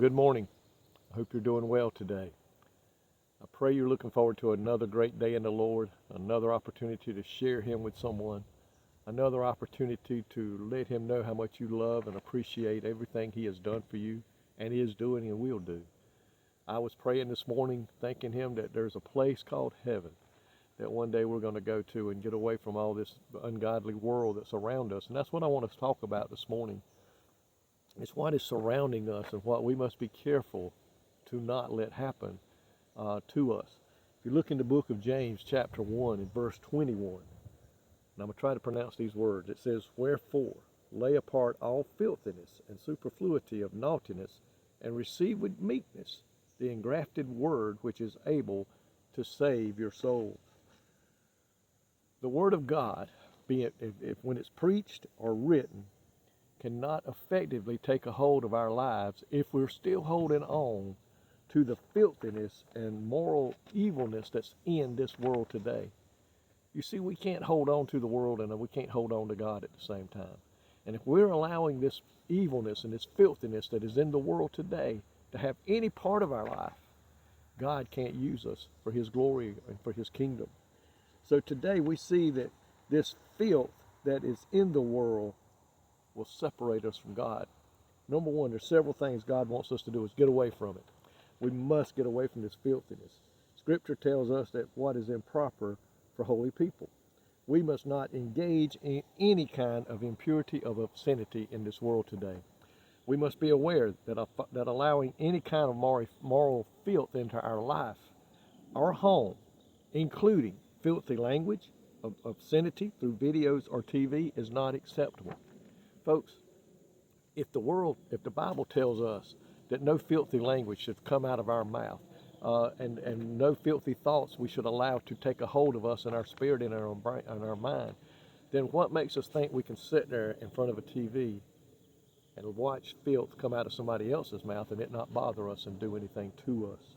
good morning. I hope you're doing well today. I pray you're looking forward to another great day in the Lord, another opportunity to share Him with someone, another opportunity to let Him know how much you love and appreciate everything He has done for you and is doing and will do. I was praying this morning, thanking Him that there's a place called heaven that one day we're going to go to and get away from all this ungodly world that's around us. And that's what I want to talk about this morning. It's what is surrounding us and what we must be careful to not let happen to us. If you look in the book of James chapter 1 and verse 21, and I'm going to try to pronounce these words. It says, "Wherefore lay apart all filthiness and superfluity of naughtiness, and receive with meekness the engrafted word which is able to save your souls." The word of God, be it if when it's preached or written, cannot effectively take a hold of our lives if we're still holding on to the filthiness and moral evilness that's in this world today. You see, we can't hold on to the world and we can't hold on to God at the same time. And if we're allowing this evilness and this filthiness that is in the world today to have any part of our life, God can't use us for His glory and for His kingdom. So today we see that this filth that is in the world will separate us from God. Number one, there's several things God wants us to do is get away from it. We must get away from this filthiness. Scripture tells us that what is improper for holy people. We must not engage in any kind of impurity of obscenity in this world today. We must be aware that allowing any kind of moral filth into our life, our home, including filthy language, obscenity through videos or TV, is not acceptable. Folks, if the Bible tells us that no filthy language should come out of our mouth, and no filthy thoughts we should allow to take a hold of us in our spirit and in our mind, then what makes us think we can sit there in front of a TV and watch filth come out of somebody else's mouth and it not bother us and do anything to us?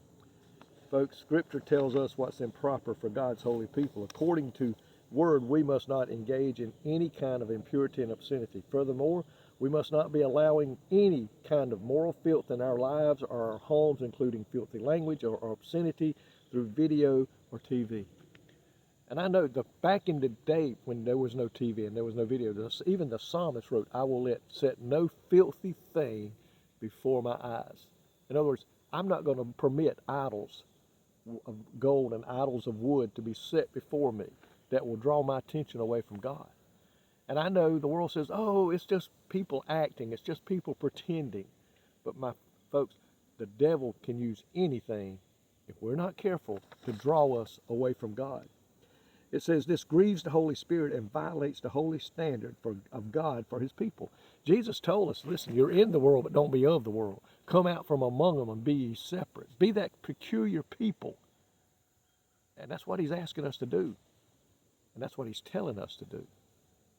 Folks, Scripture tells us what's improper for God's holy people. According to Word, we must not engage in any kind of impurity and obscenity. Furthermore, we must not be allowing any kind of moral filth in our lives or our homes, including filthy language or obscenity through video or TV. And I know back in the day when there was no TV and there was no video, even the psalmist wrote, "I will set no filthy thing before my eyes." In other words, I'm not going to permit idols of gold and idols of wood to be set before me that will draw my attention away from God. And I know the world says, oh, it's just people acting, it's just people pretending. But my folks, the devil can use anything, if we're not careful, to draw us away from God. It says this grieves the Holy Spirit and violates the holy standard of God for His people. Jesus told us, listen, you're in the world, but don't be of the world. Come out from among them and be ye separate. Be that peculiar people. And that's what He's asking us to do. And that's what He's telling us to do.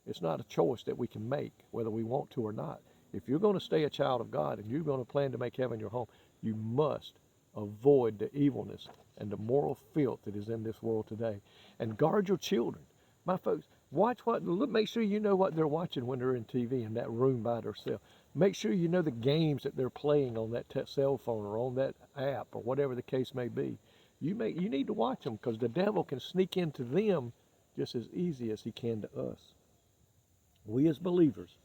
It's not a choice that we can make, whether we want to or not. If you're going to stay a child of God and you're going to plan to make heaven your home, you must avoid the evilness and the moral filth that is in this world today. And guard your children. My folks, make sure you know what they're watching when they're in TV in that room by themselves. Make sure you know the games that they're playing on that cell phone or on that app or whatever the case may be. You need to watch them, because the devil can sneak into them just as easy as he can to us. We as believers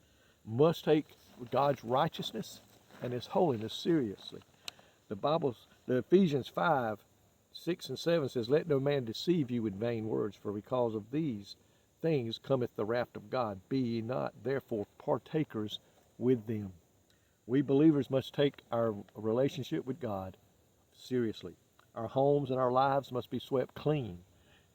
must take God's righteousness and His holiness seriously. The Ephesians 5, 6 and 7 says, "Let no man deceive you with vain words, for because of these things cometh the wrath of God. Be ye not therefore partakers with them." We believers must take our relationship with God seriously. Our homes and our lives must be swept clean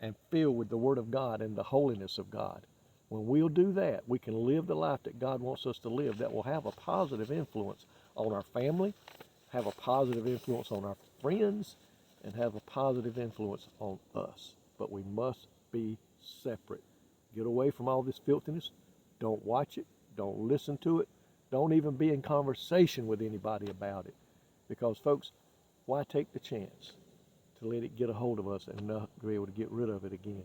and filled with the Word of God and the holiness of God. When we'll do that, we can live the life that God wants us to live that will have a positive influence on our family, have a positive influence on our friends, and have a positive influence on us. But we must be separate. Get away from all this filthiness. Don't watch it. Don't listen to it. Don't even be in conversation with anybody about it. Because, folks, why take the chance to let it get a hold of us and not be able to get rid of it again?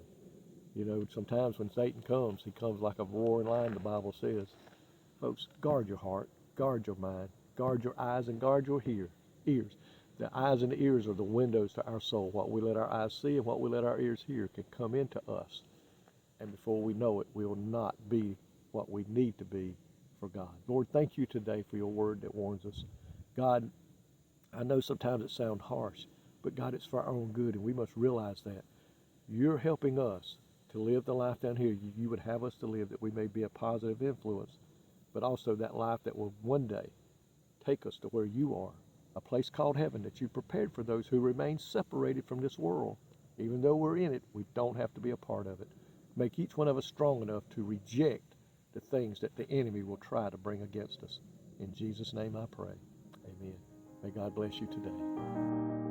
You know, sometimes when Satan comes, he comes like a roaring lion, the Bible says. Folks, guard your heart, guard your mind, Guard your eyes and guard your ears. The eyes and the ears are the windows to our soul. What we let our eyes see and what we let our ears hear can come into us. And before we know it, we will not be what we need to be for God. Lord, thank you today for your word that warns us. God, I know sometimes it sounds harsh, but God, it's for our own good, and we must realize that. You're helping us to live the life down here you would have us to live, that we may be a positive influence, but also that life that will one day take us to where you are, a place called heaven that you prepared for those who remain separated from this world. Even though we're in it, we don't have to be a part of it. Make each one of us strong enough to reject the things that the enemy will try to bring against us. In Jesus' name I pray. Amen. May God bless you today.